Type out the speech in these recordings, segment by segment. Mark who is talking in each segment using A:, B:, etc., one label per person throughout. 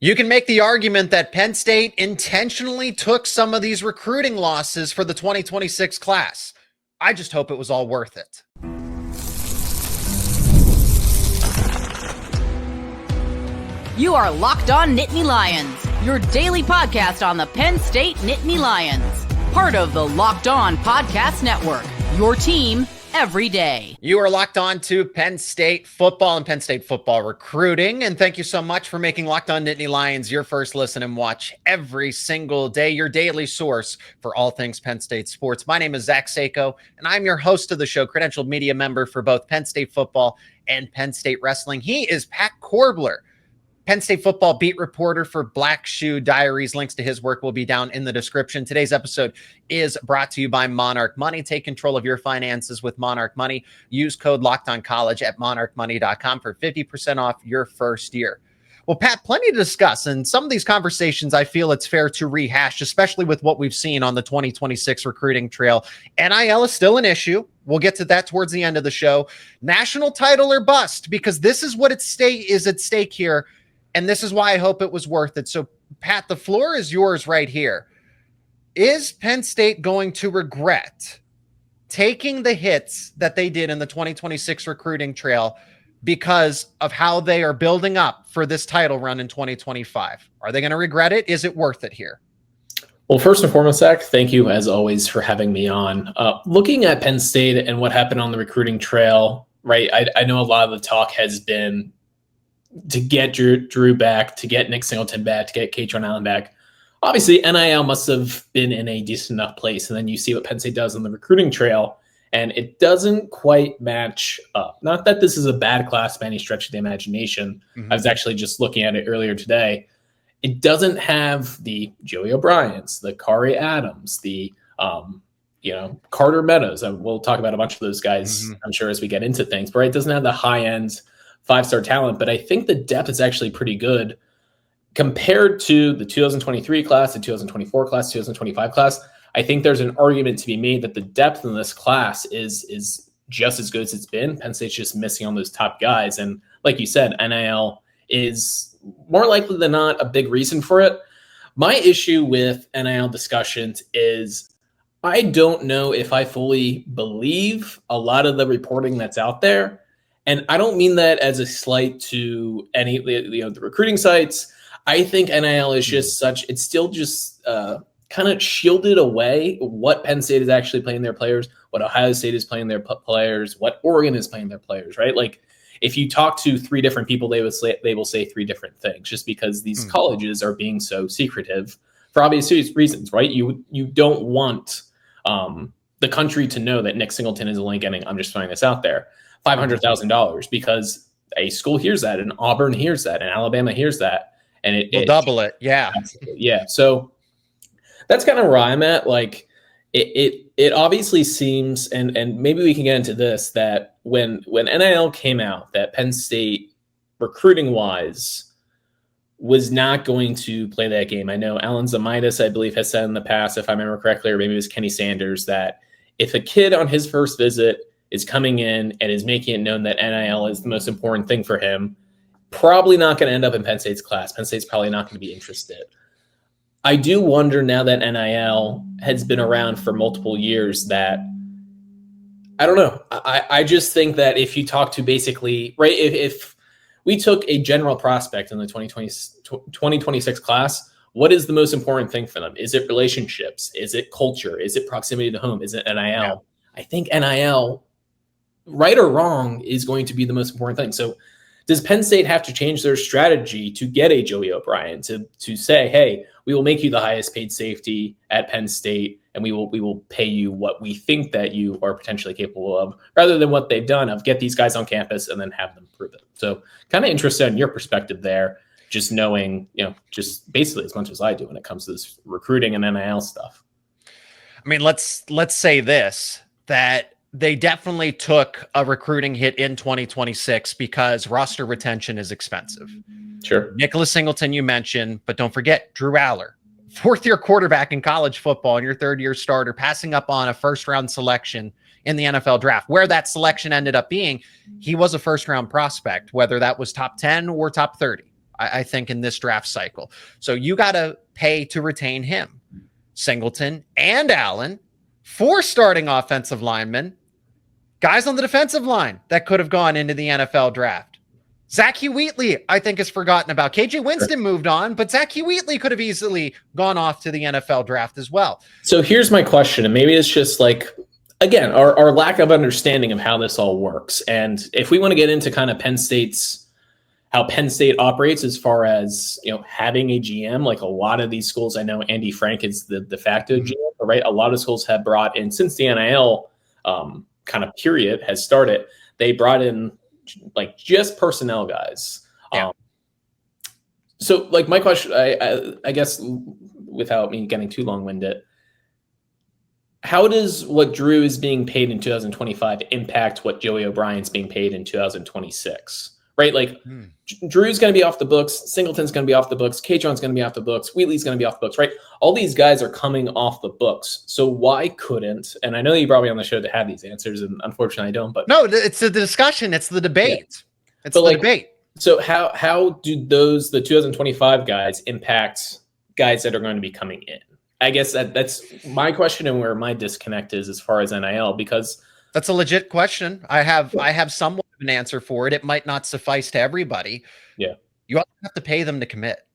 A: You can make the argument that Penn State intentionally took some of these recruiting losses for the 2026 class. I just hope it was all worth it.
B: You are Locked On Nittany Lions, your daily podcast on the Penn State Nittany Lions. Part of the Locked On Podcast Network, your team every day.
A: You are locked on to Penn State football and Penn State football recruiting. And thank you so much for making Locked On Nittany Lions your first listen and watch every single day, your daily source for all things Penn State sports. My name is Zach Seyko, and I'm your host of the show, credentialed media member for both Penn State football and Penn State wrestling. He is Pat Koerbler, Penn State football beat reporter for Shoe Diaries. Links to his work will be down in the description. Today's episode is brought to you by Monarch Money. Take control of your finances with Monarch Money. Use code LOCKEDONCollege at monarchmoney.com for 50% off your first year. Well, Pat, plenty to discuss, and some of these conversations I feel it's fair to rehash, especially with what we've seen on the 2026 recruiting trail. NIL is still an issue. We'll get to that towards the end of the show. National title or bust, because this is what is at stake here. And this is why I hope it was worth it. So, Pat, the floor is yours right here. Is Penn State going to regret taking the hits that they did in the 2026 recruiting trail because of how they are building up for this title run in 2025? Are they going to regret it? Is it worth it here?
C: Well, first and foremost, Zach, thank you as always for having me on. Looking at Penn State and what happened on the recruiting trail, right? I know a lot of the talk has been to get Drew back, to get Nick Singleton back, to get Katron Allen back. Obviously, NIL must have been in a decent enough place. And then you see what Penn State does on the recruiting trail, and it doesn't quite match up. Not that this is a bad class by any stretch of the imagination. Mm-hmm. I was actually just looking at it earlier today. It doesn't have the Joey O'Briens, the Kari Adams, the Carter Meadows. We'll talk about a bunch of those guys, I'm sure, as we get into things. But it doesn't have the high-end five-star talent, but I think the depth is actually pretty good compared to the 2023 class, the 2024 class, 2025 class. I think there's an argument to be made that the depth in this class is just as good as it's been. Penn State's just missing on those top guys. And like you said, NIL is more likely than not a big reason for it. My issue with NIL discussions is I don't know if I fully believe a lot of the reporting that's out there. And I don't mean that as a slight to any the recruiting sites. I think NIL is just it's still just kind of shielded away what Penn State is actually playing their players, what Ohio State is playing their players, what Oregon is playing their players, right? Like if you talk to three different people, they will say three different things just because these colleges are being so secretive for obvious reasons, right? You don't want the country to know that Nick Singleton is only getting, I'm just throwing this out there, $500,000 because a school hears that, and Auburn hears that, and Alabama hears that, and it
A: double it. Yeah.
C: Yeah. So that's kind of where I'm at. Like it obviously seems, and maybe we can get into this, that when NIL came out, that Penn State recruiting wise was not going to play that game. I know Alan Zamitis, I believe, has said in the past, if I remember correctly, or maybe it was Kenny Sanders, that if a kid on his first visit is coming in and is making it known that NIL is the most important thing for him, probably not going to end up in Penn State's class. Penn State's probably not going to be interested. I do wonder now that NIL has been around for multiple years that, I don't know. I just think that if you talk to basically, right, if we took a general prospect in the 2026 class, what is the most important thing for them? Is it relationships? Is it culture? Is it proximity to home? Is it NIL? Yeah. I think NIL, right or wrong, is going to be the most important thing. So does Penn State have to change their strategy to get a Joey O'Brien to say, hey, we will make you the highest paid safety at Penn State, and we will pay you what we think that you are potentially capable of, rather than what they've done of get these guys on campus and then have them prove it. So kind of interested in your perspective there, just knowing, just basically as much as I do when it comes to this recruiting and NIL stuff.
A: I mean, let's say this, that they definitely took a recruiting hit in 2026 because roster retention is expensive.
C: Sure.
A: Nicholas Singleton, you mentioned, but don't forget Drew Allar, fourth-year quarterback in college football and your third-year starter, passing up on a first-round selection in the NFL draft. Where that selection ended up being, he was a first-round prospect, whether that was top 10 or top 30. I think, in this draft cycle. So you got to pay to retain him. Singleton and Allen, 4 starting offensive linemen, guys on the defensive line that could have gone into the NFL draft. Zach Wheatley, I think, is forgotten about. KJ Winston moved on, but Zach Wheatley could have easily gone off to the NFL draft as well.
C: So here's my question, and maybe it's just like, again, our lack of understanding of how this all works. And if we want to get into kind of how Penn State operates as far as, having a GM, like a lot of these schools, I know Andy Frank is the de facto GM, right? A lot of schools have brought in, since the NIL kind of period has started, they brought in like just personnel guys.
A: Yeah.
C: So like my question, I guess without me getting too long-winded, how does what Drew is being paid in 2025 impact what Joey O'Brien's being paid in 2026? Right? Like Drew's going to be off the books. Singleton's going to be off the books. Kaytron's going to be off the books. Wheatley's going to be off the books, right? All these guys are coming off the books. So why couldn't, and I know you brought me on the show to have these answers, and unfortunately I don't, but.
A: No, it's the discussion. It's the debate. Yeah. It's the debate.
C: So how do the 2025 guys impact guys that are going to be coming in? I guess that's my question, and where my disconnect is as far as NIL, because.
A: That's a legit question. I have somewhat of an answer for it. It might not suffice to everybody.
C: Yeah.
A: You also have to pay them to commit.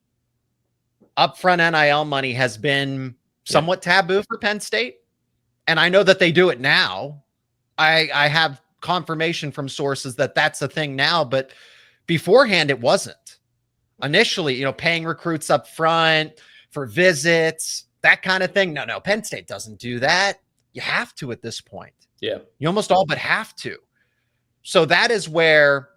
A: Upfront NIL money has been somewhat taboo for Penn State. And I know that they do it now. I have confirmation from sources that that's a thing now, but beforehand it wasn't. Initially, paying recruits up front for visits, that kind of thing. No, Penn State doesn't do that. You have to at this point.
C: Yeah.
A: You almost all but have to. So that is where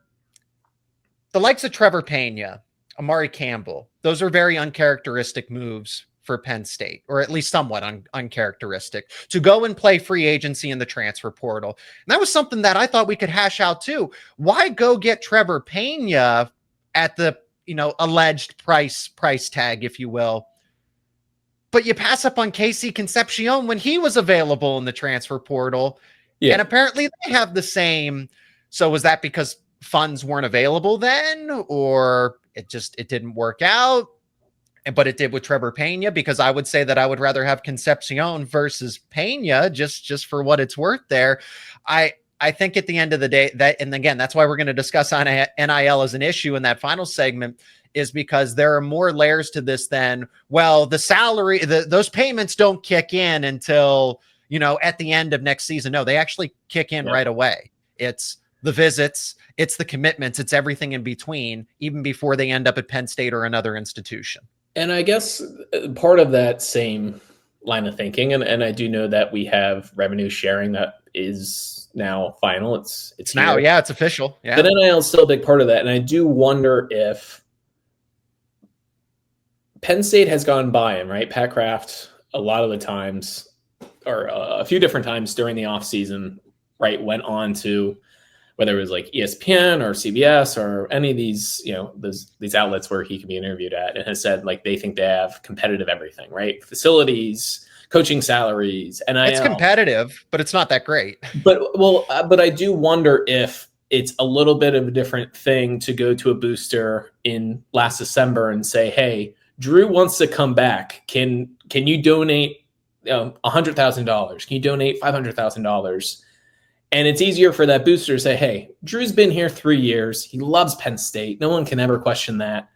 A: the likes of Trevor Pena, Amari Campbell, those are very uncharacteristic moves for Penn State, or at least somewhat uncharacteristic, to go and play free agency in the transfer portal. And that was something that I thought we could hash out too. Why go get Trevor Pena at the, alleged price tag, if you will, but you pass up on Casey Concepcion when he was available in the transfer portal. Yeah. And apparently they have the same. So was that because funds weren't available then, or it didn't work out? But it did with Trevor Pena, because I would say that I would rather have Concepcion versus Pena just for what it's worth there. I think at the end of the day and again, that's why we're going to discuss on NIL as an issue in that final segment, is because there are more layers to this than, well, the salary, those payments don't kick in until, at the end of next season. No, they actually kick in right away. It's the visits, it's the commitments, it's everything in between, even before they end up at Penn State or another institution.
C: And I guess part of that same line of thinking, and I do know that we have revenue sharing that is now final. It's
A: now,
C: here.
A: It's official. Yeah.
C: But NIL is still a big part of that. And I do wonder if Penn State has gone by him, right? Pat Kraft, a lot of the times, or a few different times during the offseason, right, went on to, whether it was like ESPN or CBS or any of these, these outlets where he could be interviewed at, and has said like they think they have competitive everything, right? Facilities, coaching salaries, NIL.
A: It's competitive, but it's not that great.
C: But I do wonder if it's a little bit of a different thing to go to a booster in last December and say, hey, Drew wants to come back. Can you donate $100,000? Can you donate $500,000? And it's easier for that booster to say, hey, Drew's been here 3 years. He loves Penn State. No one can ever question that.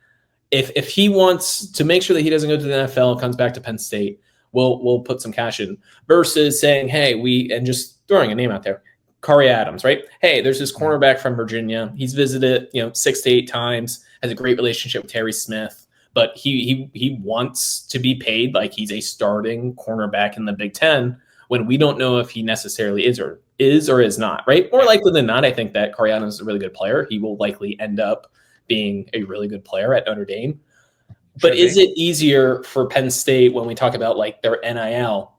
C: If he wants to make sure that he doesn't go to the NFL and comes back to Penn State, we'll put some cash in. Versus saying, hey, and just throwing a name out there, Kari Adams, right? Hey, there's this cornerback from Virginia. He's visited 6 to 8 times, has a great relationship with Terry Smith, but he wants to be paid like he's a starting cornerback in the Big Ten, when we don't know if he necessarily is or is not, right? More likely than not, I think that Kari Adams is a really good player. He will likely end up being a really good player at Notre Dame. But is it easier for Penn State when we talk about like their NIL?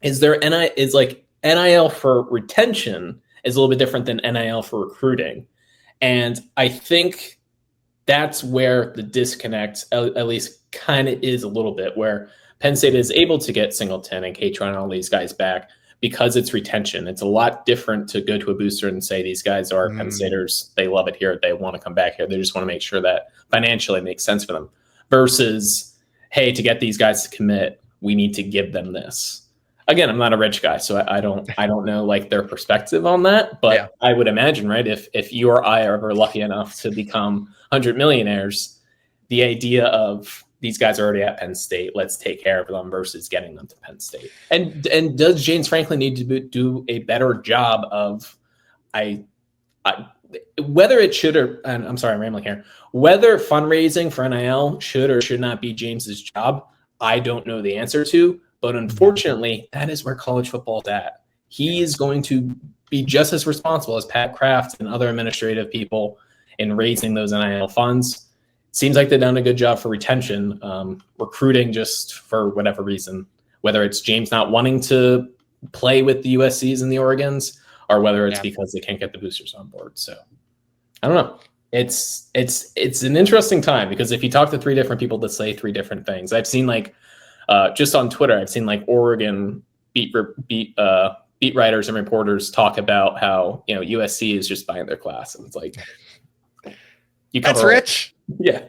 C: Is NIL for retention is a little bit different than NIL for recruiting. And I think that's where the disconnect at least kind of is a little bit, where Penn State is able to get Singleton and Kaytron and all these guys back, because it's retention. It's a lot different to go to a booster and say these guys are Penn Staters. They love it here. They want to come back here. They just want to make sure that financially it makes sense for them versus, hey, to get these guys to commit, we need to give them this. Again, I'm not a rich guy, so I don't know like their perspective on that. But I would imagine, right, if you or I are ever lucky enough to become 100 millionaires, the idea of these guys are already at Penn State, let's take care of them versus getting them to Penn State. And does James Franklin need to do a better job of whether it should or, and I'm sorry, I'm rambling here, whether fundraising for NIL should or should not be James's job, I don't know the answer to. But unfortunately, that is where college football is at. He is going to be just as responsible as Pat Kraft and other administrative people in raising those NIL funds. Seems like they've done a good job for retention, recruiting just for whatever reason, whether it's James not wanting to play with the USCs and the Oregons, or whether it's because they can't get the boosters on board. So I don't know. It's an interesting time because if you talk to three different people that say three different things, I've seen like just on Twitter, I've seen like Oregon beat writers and reporters talk about how, you know, USC is just buying their class, and it's like,
A: that's rich.
C: Yeah.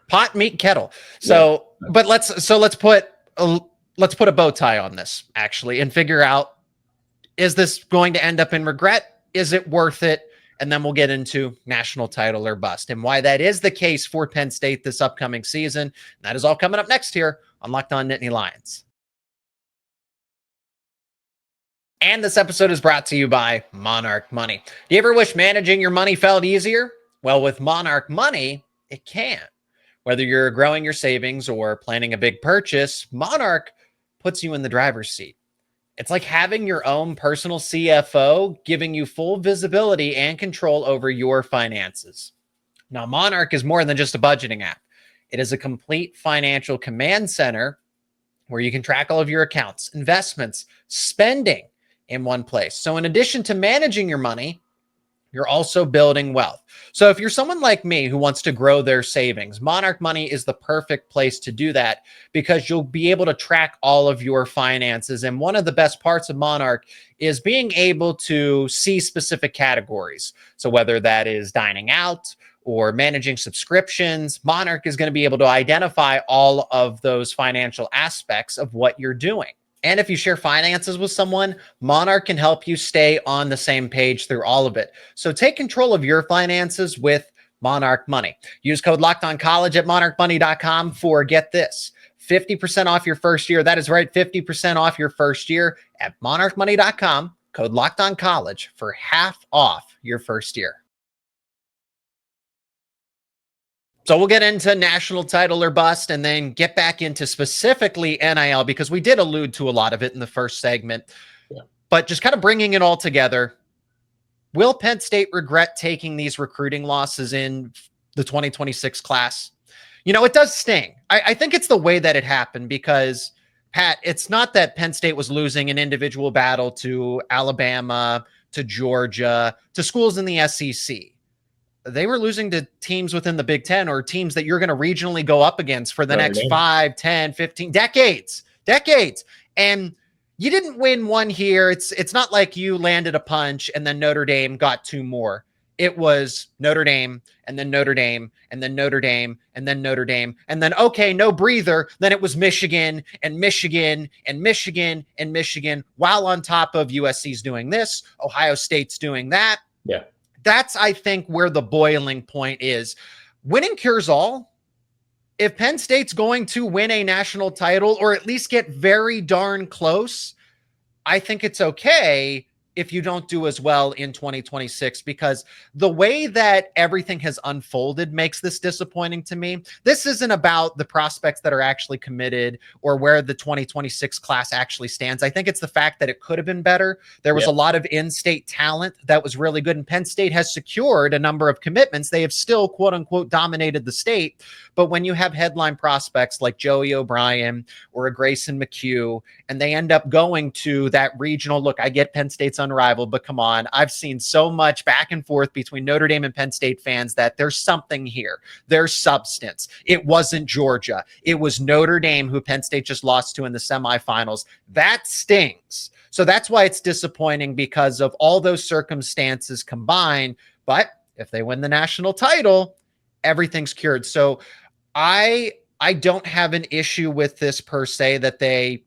A: Pot, meat, kettle. So, but let's put a bow tie on this actually and figure out, is this going to end up in regret? Is it worth it? And then we'll get into national title or bust and why that is the case for Penn State this upcoming season. That is all coming up next here on Locked On Nittany Lions. And this episode is brought to you by Monarch Money. Do you ever wish managing your money felt easier? Well, with Monarch Money, it can. Whether you're growing your savings or planning a big purchase, Monarch puts you in the driver's seat. It's like having your own personal CFO, giving you full visibility and control over your finances. Now, Monarch is more than just a budgeting app. It is a complete financial command center where you can track all of your accounts, investments, spending in one place. So in addition to managing your money, you're also building wealth. So if you're someone like me who wants to grow their savings, Monarch Money is the perfect place to do that because you'll be able to track all of your finances. And one of the best parts of Monarch is being able to see specific categories. So whether that is dining out or managing subscriptions, Monarch is going to be able to identify all of those financial aspects of what you're doing. And if you share finances with someone, Monarch can help you stay on the same page through all of it. So take control of your finances with Monarch Money. Use code LOCKEDONCOLLEGE at monarchmoney.com for, get this, 50% off your first year. That is right, 50% off your first year at monarchmoney.com. Code LOCKEDONCOLLEGE for half off your first year. So we'll get into national title or bust and then get back into specifically NIL because we did allude to a lot of it in the first segment. Yeah. But just kind of bringing it all together, will Penn State regret taking these recruiting losses in the 2026 class? You know, it does sting. I think it's the way that it happened because, Pat, it's not that Penn State was losing an individual battle to Alabama, to Georgia, to schools in the SEC. They were losing to teams within the Big Ten or teams that you're going to regionally go up against for the next 5, 10, 15 decades. And you didn't win one here. It's not like you landed a punch and then Notre Dame got two more. It was Notre Dame and then Notre Dame and then Notre Dame and then Notre Dame. And then, okay, no breather. Then it was Michigan and Michigan and Michigan and Michigan, while on top of USC's doing this, Ohio State's doing that.
C: Yeah.
A: That's, I think, where the boiling point is. Winning cures all. If Penn State's going to win a national title or at least get very darn close, I think it's okay if you don't do as well in 2026, because the way that everything has unfolded makes this disappointing to me. This isn't about the prospects that are actually committed or where the 2026 class actually stands. I think it's the fact that it could have been better. There was a lot of in-state talent that was really good, and Penn State has secured a number of commitments. They have still, quote unquote, dominated the state. But when you have headline prospects like Joey O'Brien or a Grayson McHugh, and they end up going to that regional, look, I get Penn State's unrivaled, but come on, I've seen so much back and forth between Notre Dame and Penn State fans that there's something here. There's substance. It wasn't Georgia. It was Notre Dame, who Penn State just lost to in the semifinals. That stings. So that's why it's disappointing, because of all those circumstances combined. But if they win the national title, everything's cured. So I don't have an issue with this per se, that they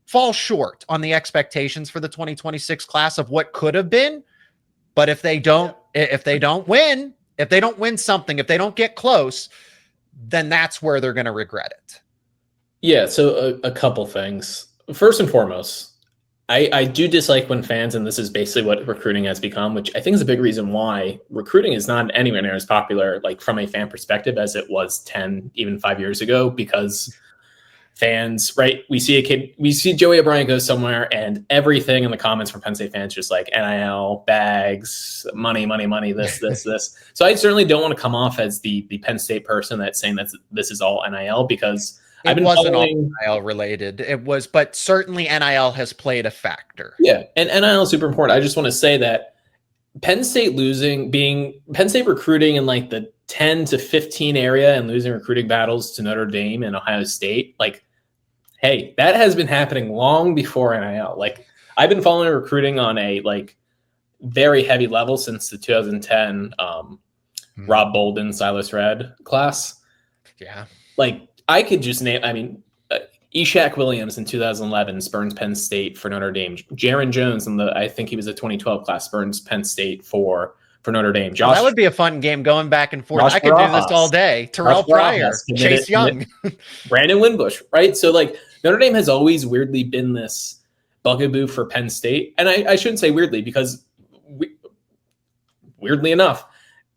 A: fall short on the expectations for the 2026 class of what could have been. But if they don't win something, if they don't get close, then that's where they're going to regret it.
C: Yeah. So a couple things. First and foremost, I do dislike when fans, and this is basically what recruiting has become, which I think is a big reason why recruiting is not anywhere near as popular, like from a fan perspective, as it was 10, even 5 years ago, because fans, right? We see Joey O'Brien go somewhere, and everything in the comments from Penn State fans just like NIL, bags, money, this. So I certainly don't want to come off as the Penn State person that's saying that this is all NIL, because
A: It wasn't all NIL related. It was, but certainly NIL has played a factor.
C: Yeah, and NIL is super important. I just want to say that Penn State recruiting in like the 10 to 15 area and losing recruiting battles to Notre Dame and Ohio State, like, hey, that has been happening long before NIL. Like, I've been following recruiting on a like very heavy level since the 2010 Rob Bolden, Silas Redd class.
A: Yeah,
C: like I could just name. I mean, Ishaq Williams in 2011 spurns Penn State for Notre Dame. Jaron Jones I think he was a 2012 class, spurns Penn State for Notre Dame.
A: That would be a fun game going back and forth. I could do this all day. Terrell Pryor, Chase Young,
C: Brandon Winbush, right? So like Notre Dame has always weirdly been this bugaboo for Penn State. And I shouldn't say weirdly, because weirdly enough,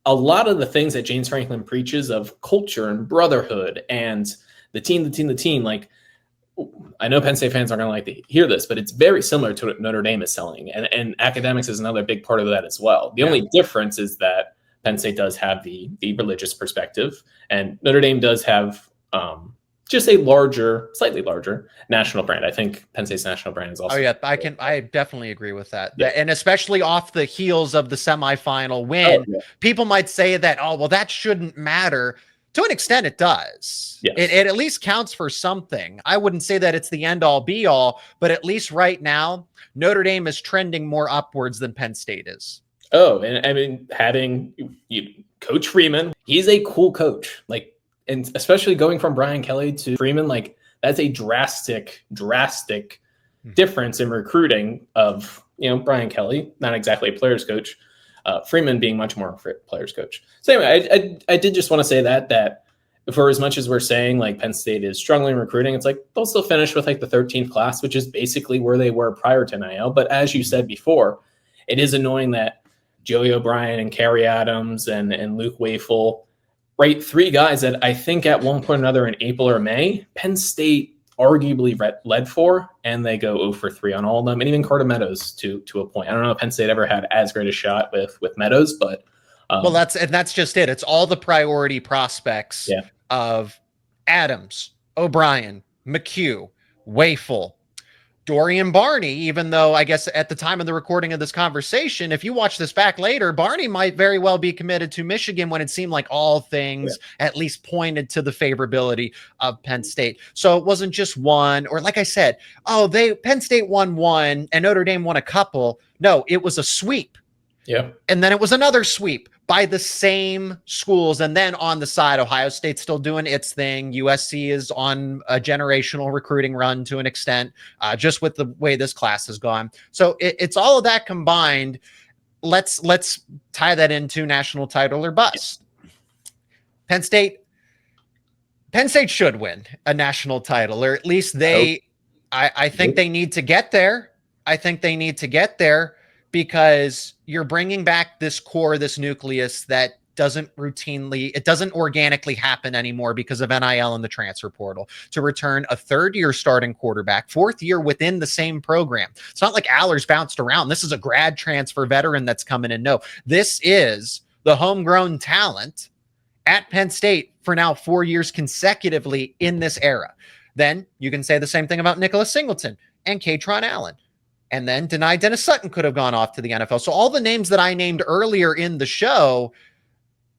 C: a lot of the things that James Franklin preaches of culture and brotherhood and the team, like, I know Penn State fans aren't going to like to hear this, but it's very similar to what Notre Dame is selling. And academics is another big part of that as well. The only difference is that Penn State does have the religious perspective, and Notre Dame does have just a slightly larger national brand. I think Penn State's national brand is also.
A: Oh yeah, I definitely agree with that. Yeah. And especially off the heels of the semifinal win, people might say that, oh, well, that shouldn't matter. To an extent, it does. Yes. It at least counts for something. I wouldn't say that it's the end all be all, but at least right now, Notre Dame is trending more upwards than Penn State is.
C: Oh, and I mean, having Coach Freeman, he's a cool coach. Like, and especially going from Brian Kelly to Freeman, like that's a drastic difference in recruiting of, Brian Kelly, not exactly a player's coach, Freeman being much more a player's coach. So anyway, I did just want to say that for as much as we're saying like Penn State is struggling in recruiting, it's like they'll still finish with like the 13th class, which is basically where they were prior to NIL. But as you said before, it is annoying that Joey O'Brien and Kerry Adams and Luke Wafel, right? Three guys that I think at one point or another in April or May, Penn State arguably led for, and they go 0 for 3 on all of them. And even Carter Meadows to a point. I don't know if Penn State ever had as great a shot with Meadows, but
A: well, that's just it. It's all the priority prospects of Adams, O'Brien, McHugh, Wafel, Dorian Barney, even though I guess at the time of the recording of this conversation, if you watch this back later, Barney might very well be committed to Michigan when it seemed like all things at least pointed to the favorability of Penn State. So it wasn't just one, or like I said, Penn State won one and Notre Dame won a couple. No, it was a sweep.
C: Yeah.
A: And then it was another sweep by the same schools. And then on the side, Ohio State's still doing its thing. USC is on a generational recruiting run to an extent, just with the way this class has gone. So it's all of that combined. Let's tie that into national title or bust. Penn State should win a national title, or at least I think they need to get there. I think they need to get there, because you're bringing back this core, this nucleus that doesn't organically happen anymore because of NIL and the transfer portal. To return a third-year starting quarterback, fourth year within the same program. It's not like Allar's bounced around. This is a grad transfer veteran that's coming in. No, this is the homegrown talent at Penn State for now 4 years consecutively in this era. Then you can say the same thing about Nicholas Singleton and Katron Allen. And then Dennis Sutton could have gone off to the NFL. So all the names that I named earlier in the show,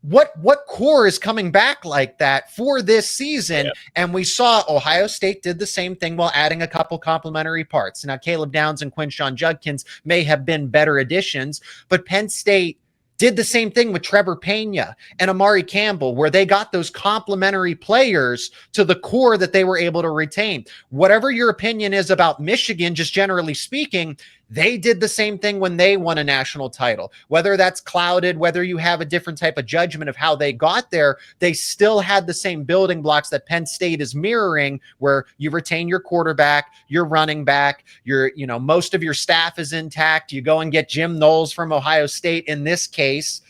A: what core is coming back like that for this season?
C: Yeah.
A: And we saw Ohio State did the same thing while adding a couple complementary parts. Now, Caleb Downs and Quinshon Judkins may have been better additions, but Penn State did the same thing with Trevor Pena and Amari Campbell, where they got those complementary players to the core that they were able to retain. Whatever your opinion is about Michigan, just generally speaking, they did the same thing when they won a national title. Whether that's clouded, whether you have a different type of judgment of how they got there, they still had the same building blocks that Penn State is mirroring, where you retain your quarterback, your running back, most of your staff is intact. You go and get Jim Knowles from Ohio State in this case.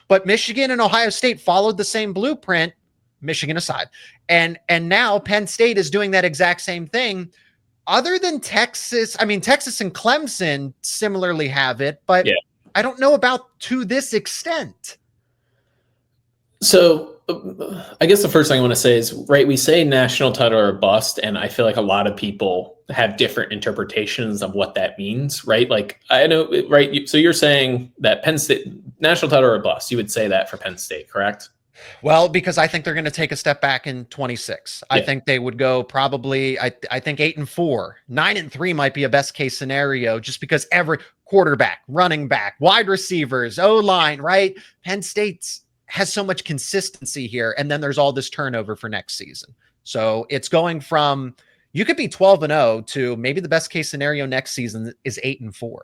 A: But Michigan and Ohio State followed the same blueprint, Michigan aside. And now Penn State is doing that exact same thing. Other than Texas, Texas and Clemson similarly have it, but yeah. I don't know about to this extent.
C: So I guess the first thing I want to say is, right, we say national title or bust, and I feel like a lot of people have different interpretations of what that means, right? Like, I know, right? So you're saying that Penn State, national title or bust, you would say that for Penn State, correct?
A: Well, because I think they're going to take a step back in 26. Yeah. I think they would go probably, I think 8-4, 9-3 might be a best case scenario, just because every quarterback, running back, wide receivers, O-line, right? Penn State has so much consistency here. And then there's all this turnover for next season. So it's going from, you could be 12-0 to maybe the best case scenario next season is 8-4.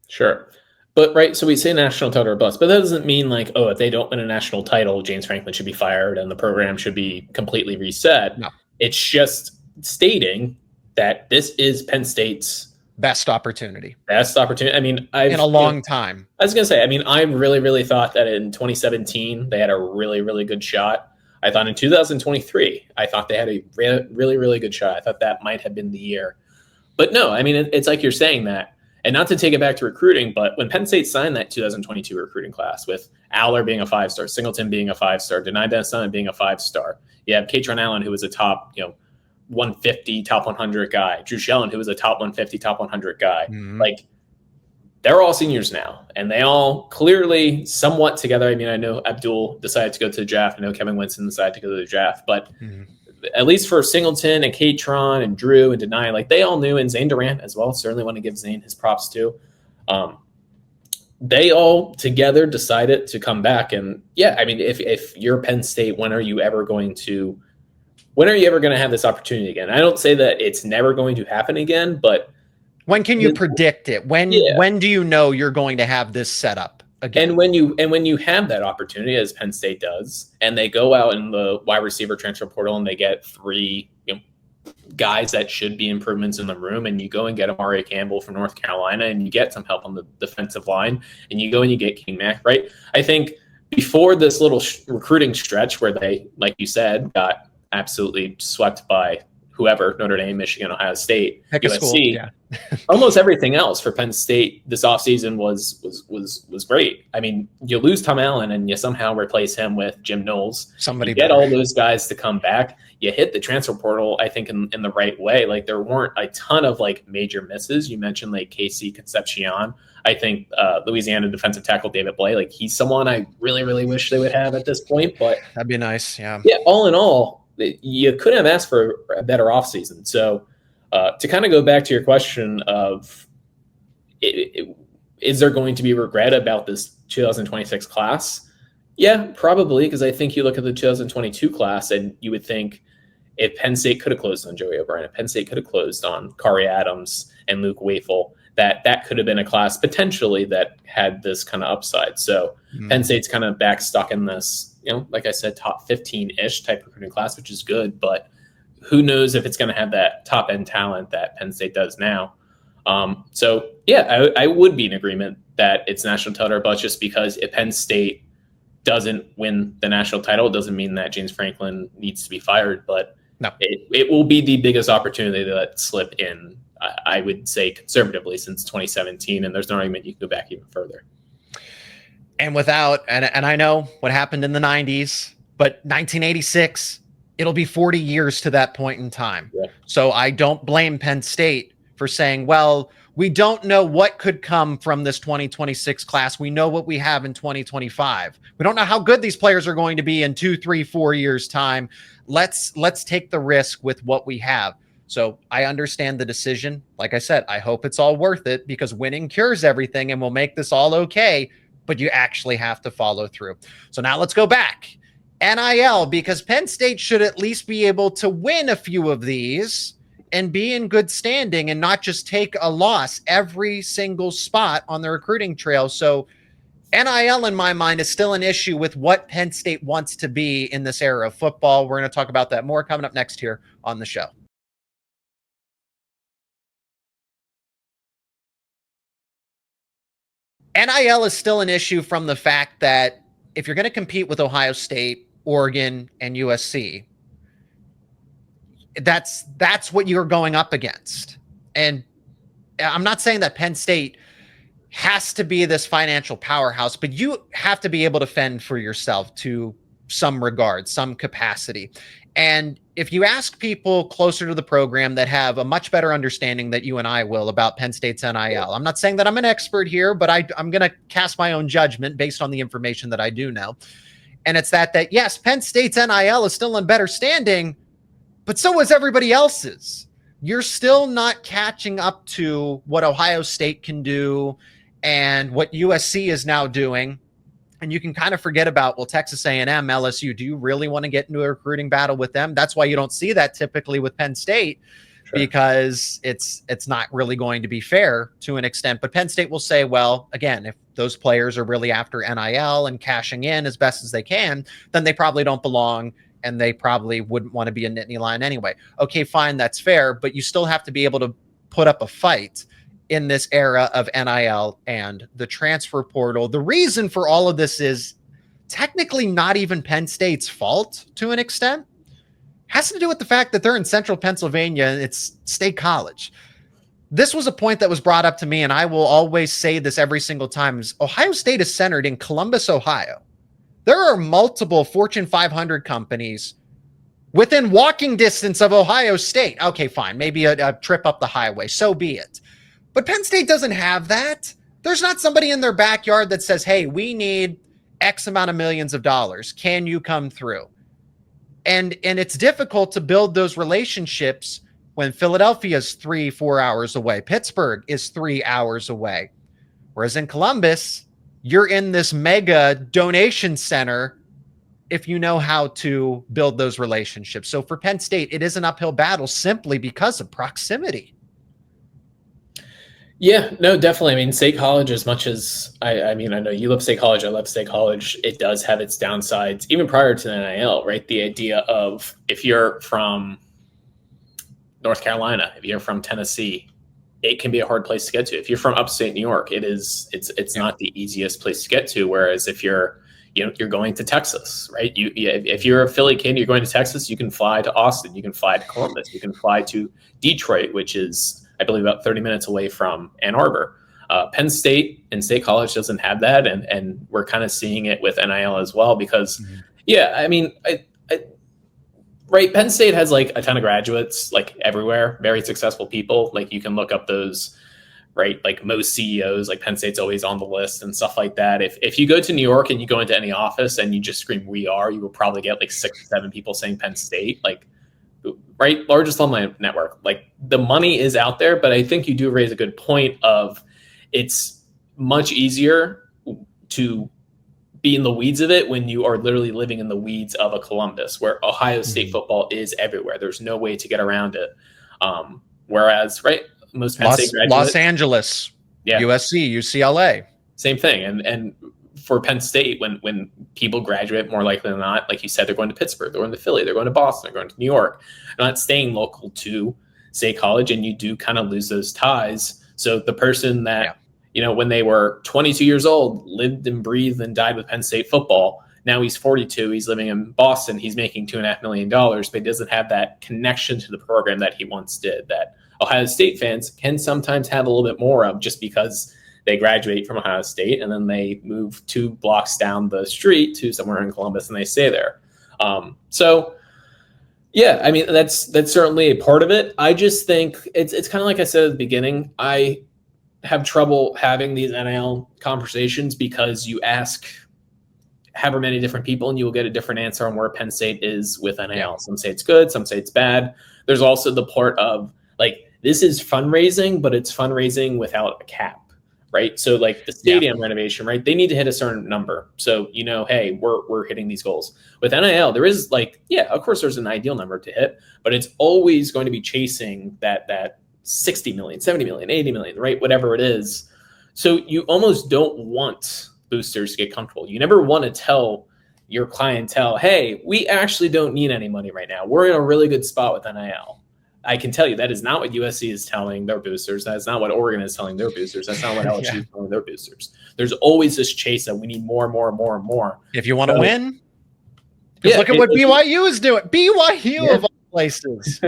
C: Sure. But right, so we say national title or bust, but that doesn't mean like, oh, if they don't win a national title, James Franklin should be fired and the program should be completely reset.
A: No.
C: It's just stating that this is Penn State's
A: best opportunity.
C: I mean,
A: in a long time.
C: I was going to say, I mean, I really thought that in 2017, they had a really, really good shot. I thought in 2023, I thought they had a really good shot. I thought that might have been the year. But no, I mean, it's like you're saying that. And not to take it back to recruiting, but when Penn State signed that 2022 recruiting class with Allar being a 5-star, Singleton being a 5-star, Denai Benson being a 5-star, you have Katron Allen, who was a top, 150, top 100 guy, Drew Shellen, who was a top 150, top 100 guy. Mm-hmm. Like, they're all seniors now, and they all clearly somewhat together. I mean, I know Abdul decided to go to the draft. I know Kevin Winston decided to go to the draft, but at least for Singleton and Katron and Drew and Denai, like they all knew, and Zane Durant as well. Certainly want to give Zane his props too. They all together decided to come back. And yeah, I mean, if you're Penn State, when are you ever going to have this opportunity again? I don't say that it's never going to happen again, but
A: when can you predict it? When do you know you're going to have this set up again?
C: And when you have that opportunity, as Penn State does, and they go out in the wide receiver transfer portal and they get 3 guys that should be improvements in the room, and you go and get Amari Campbell from North Carolina, and you get some help on the defensive line, and you go and you get King Mack, right? I think before this little recruiting stretch where they, like you said, got absolutely swept by whoever, Notre Dame, Michigan, Ohio State, USC, almost everything else for Penn State this offseason was great. I mean, you lose Tom Allen and you somehow replace him with Jim Knowles.
A: You
C: get all those guys to come back. You hit the transfer portal, I think, in the right way. Like, there weren't a ton of like major misses. You mentioned like Casey Concepcion. I think Louisiana defensive tackle David Blay, like he's someone I really wish they would have at this point. But
A: that'd be nice. Yeah.
C: All in all, you couldn't have asked for a better offseason. So to kind of go back to your question of is there going to be regret about this 2026 class? Yeah, probably, because I think you look at the 2022 class and you would think if Penn State could have closed on Joey O'Brien, if Penn State could have closed on Kari Adams and Luke Wafel, that could have been a class potentially that had this kind of upside. So Penn State's kind of back stuck in this, like I said, top 15-ish type recruiting class, which is good, but who knows if it's going to have that top end talent that Penn State does now. So yeah, I would be in agreement that it's national title or bust, just because if Penn State doesn't win the national title, it doesn't mean that James Franklin needs to be fired, but
A: no,
C: it will be the biggest opportunity to let slip in, I would say conservatively, since 2017. And there's no argument you can go back even further.
A: And and I know what happened in the 90s, but 1986, it'll be 40 years to that point in time. Yeah. So I don't blame Penn State for saying, well, We don't know what could come from this 2026 class. We know what we have in 2025. We don't know how good these players are going to be in 2, 3, 4 years' time. Let's take the risk with what we have. So I understand the decision. Like I said, I hope it's all worth it because winning cures everything and will make this all okay, but you actually have to follow through. So now let's go back. NIL, because Penn State should at least be able to win a few of these and be in good standing and not just take a loss every single spot on the recruiting trail. So NIL, in my mind, is still an issue with what Penn State wants to be in this era of football. We're going to talk about that more coming up next here on the show. NIL is still an issue from the fact that if you're going to compete with Ohio State, Oregon, and USC, that's what you're going up against. And I'm not saying that Penn State has to be this financial powerhouse, but you have to be able to fend for yourself to some regard, some capacity. And if you ask people closer to the program that have a much better understanding that you and I will about Penn State's NIL, I'm not saying that I'm an expert here, but I'm going to cast my own judgment based on the information that I do know. And it's that yes, Penn State's NIL is still in better standing, but so is everybody else's. You're still not catching up to what Ohio State can do and what USC is now doing. And you can kind of forget about, well, Texas A&M, LSU, do you really want to get into a recruiting battle with them? That's why you don't see that typically with Penn State, because it's not really going to be fair to an extent. But Penn State will say, well, again, if those players are really after NIL and cashing in as best as they can, then they probably don't belong and they probably wouldn't want to be a Nittany Lion anyway. Okay, fine, that's fair, but you still have to be able to put up a fight in this era of NIL and the transfer portal. The reason for all of this is technically not even Penn State's fault to an extent. Has to do with the fact that they're in central Pennsylvania and it's State College. This was a point that was brought up to me, and I will always say this every single time, is Ohio State is centered in Columbus, Ohio. There are multiple Fortune 500 companies within walking distance of Ohio State. Okay, fine. Maybe a trip up the highway. So be it. But Penn State doesn't have that. There's not somebody in their backyard that says, hey, we need X amount of millions of dollars. Can you come through? And it's difficult to build those relationships when Philadelphia is 3-4 hours away. Pittsburgh is 3 hours away. Whereas in Columbus, you're in this mega donation center if you know how to build those relationships. So for Penn State, it is an uphill battle simply because of proximity.
C: Yeah, no, definitely. I mean, State College, as much as I mean, I know you love State College, I love State College, it does have its downsides, even prior to the NIL, right? The idea of if you're from North Carolina, if you're from Tennessee, it can be a hard place to get to. If you're from upstate New York, it's not the easiest place to get to. Whereas if you're going to Texas, right? If you're a Philly kid, you're going to Texas, you can fly to Austin, you can fly to Columbus, you can fly to Detroit, which is, I believe, about 30 minutes away from Ann Arbor. Penn State and State College doesn't have that, and we're kind of seeing it with NIL as well because, I mean, right, Penn State has like a ton of graduates, like everywhere, very successful people. Like you can look up those, right, like most CEOs, like Penn State's always on the list and stuff like that. If you go to New York and you go into any office and you just scream "We Are," you will probably get like 6 or 7 people saying Penn State, like, right, largest alumni network. Like the money is out there, but I think you do raise a good point of it's much easier to be in the weeds of it when you are literally living in the weeds of a Columbus, where Ohio State football is everywhere. There's no way to get around it. Whereas, right, most Penn State graduates,
A: Los Angeles, USC, UCLA, same thing.
C: And for Penn State, when people graduate, more likely than not, like you said, they're going to Pittsburgh, they're going to Philly, they're going to Boston, they're going to New York. They're not staying local to State College, and you do kind of lose those ties. So the person that, when they were 22 years old, lived and breathed and died with Penn State football, now he's 42, he's living in Boston, he's making $2.5 million, but he doesn't have that connection to the program that he once did, that Ohio State fans can sometimes have a little bit more of, just because they graduate from Ohio State and then they move 2 blocks down the street to somewhere in Columbus and they stay there. So yeah, I mean, that's certainly a part of it. I just think it's kind of like I said at the beginning. I have trouble having these NIL conversations because you ask however many different people and you will get a different answer on where Penn State is with NIL. Yeah. Some say it's good, some say it's bad. There's also the part of like, this is fundraising, but it's fundraising without a cap, right? So like the stadium renovation, right? They need to hit a certain number. So, hey, we're hitting these goals. With NIL, there is like, of course there's an ideal number to hit, but it's always going to be chasing that 60 million, 70 million, 80 million, right? Whatever it is. So you almost don't want boosters to get comfortable. You never want to tell your clientele, hey, we actually don't need any money right now. We're in a really good spot with NIL. I can tell you that is not what USC is telling their boosters. That's not what Oregon is telling their boosters. That's not what LSU is telling their boosters. There's always this chase that we need more and more and more and more.
A: If you want to win, look at what BYU is doing. BYU of all places.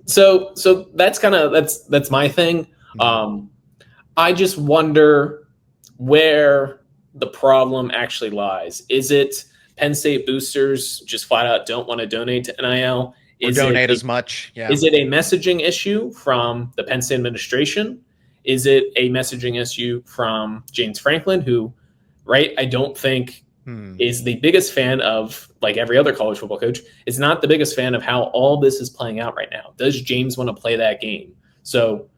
C: So that's that's my thing. I just wonder where the problem actually lies. Is it Penn State boosters just flat out don't want to donate to NIL?
A: Donate as much? Yeah.
C: Is it a messaging issue from the Penn State administration? Is it a messaging issue from James Franklin, who, right, I don't think is the biggest fan of, like every other college football coach, is not the biggest fan of how all this is playing out right now. Does James want to play that game? So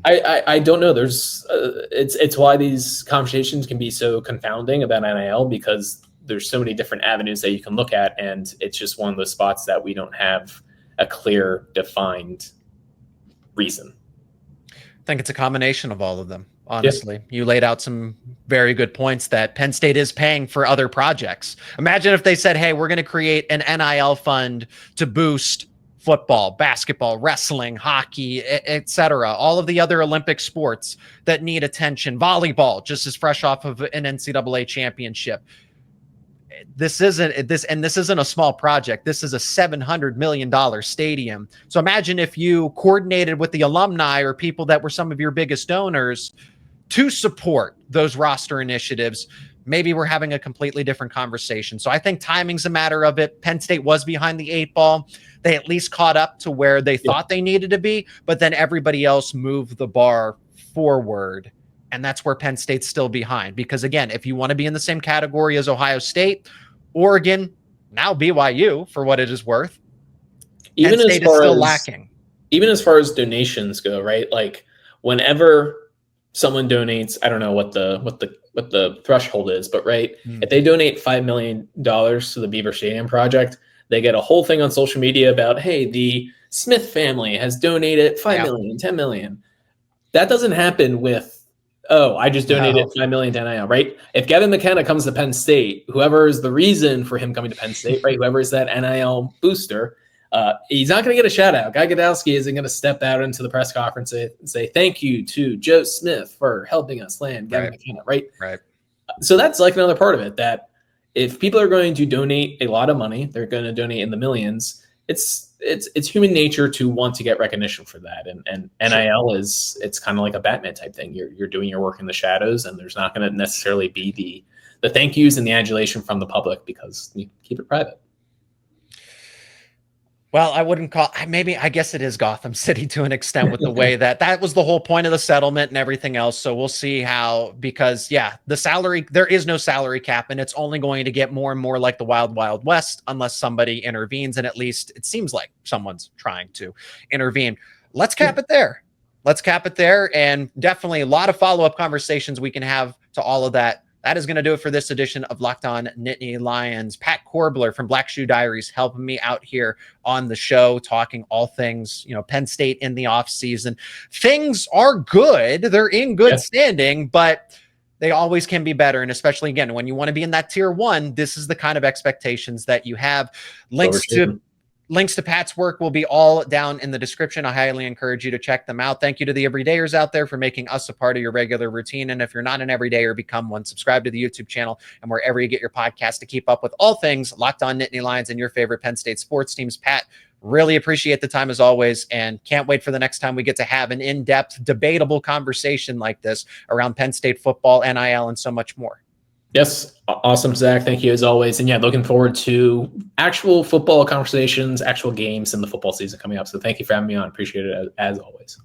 C: I don't know. There's it's why these conversations can be so confounding about NIL, because there's so many different avenues that you can look at, and it's just one of those spots that we don't have a clear, defined reason.
A: I think it's a combination of all of them. Honestly, you laid out some very good points that Penn State is paying for other projects. Imagine if they said, hey, we're going to create an NIL fund to boost football, basketball, wrestling, hockey, etc. All of the other Olympic sports that need attention. Volleyball, just as fresh off of an NCAA championship. This isn't a small project. This is a $700 million stadium. So imagine if you coordinated with the alumni or people that were some of your biggest donors to support those roster initiatives. Maybe we're having a completely different conversation. So I think timing's a matter of it. Penn State was behind the 8 ball. They at least caught up to where they thought they needed to be, but then everybody else moved the bar forward. And that's where Penn State's still behind. Because again, if you want to be in the same category as Ohio State, Oregon, now BYU, for what it is worth,
C: even
A: Penn State is still lacking.
C: Even as far as donations go, right? Like whenever someone donates, I don't know what the threshold is, but right, if they donate $5 million to the Beaver Stadium project, they get a whole thing on social media about, hey, the Smith family has donated $5 million, $10 million. That doesn't happen with, oh, I just donated $5 million to NIL, right? If Gavin McKenna comes to Penn State, whoever is the reason for him coming to Penn State, right? Whoever is that NIL booster, he's not going to get a shout out. Guy Gadowski isn't going to step out into the press conference and say thank you to Joe Smith for helping us land Gavin McKenna, right?
A: Right.
C: So that's like another part of it, that if people are going to donate a lot of money, they're going to donate in the millions. It's human nature to want to get recognition for that, and NIL it's kind of like a Batman type thing. You're doing your work in the shadows, and there's not going to necessarily be the thank yous and the adulation from the public because you keep it private.
A: Well, I wouldn't call, I guess it is Gotham City to an extent with the way that was the whole point of the settlement and everything else. So we'll see how, because the salary, there is no salary cap, and it's only going to get more and more like the Wild Wild West unless somebody intervenes. And at least it seems like someone's trying to intervene. Let's cap it there. Let's cap it there. And definitely a lot of follow-up conversations we can have to all of that. That is going to do it for this edition of Locked On Nittany Lions. Pat Koerbler from Shoe Diaries helping me out here on the show, talking all things, Penn State in the offseason. Things are good. They're in good standing, but they always can be better. And especially, again, when you want to be in that tier 1, this is the kind of expectations that you have. Links to Pat's work will be all down in the description. I highly encourage you to check them out. Thank you to the everydayers out there for making us a part of your regular routine. And if you're not an everydayer, become one. Subscribe to the YouTube channel and wherever you get your podcast to keep up with all things Locked On Nittany Lions and your favorite Penn State sports teams. Pat, really appreciate the time as always, and can't wait for the next time we get to have an in-depth, debatable conversation like this around Penn State football, NIL, and so much more.
C: Yes. Awesome, Zach. Thank you as always. And looking forward to actual football conversations, actual games in the football season coming up. So thank you for having me on. Appreciate it as always.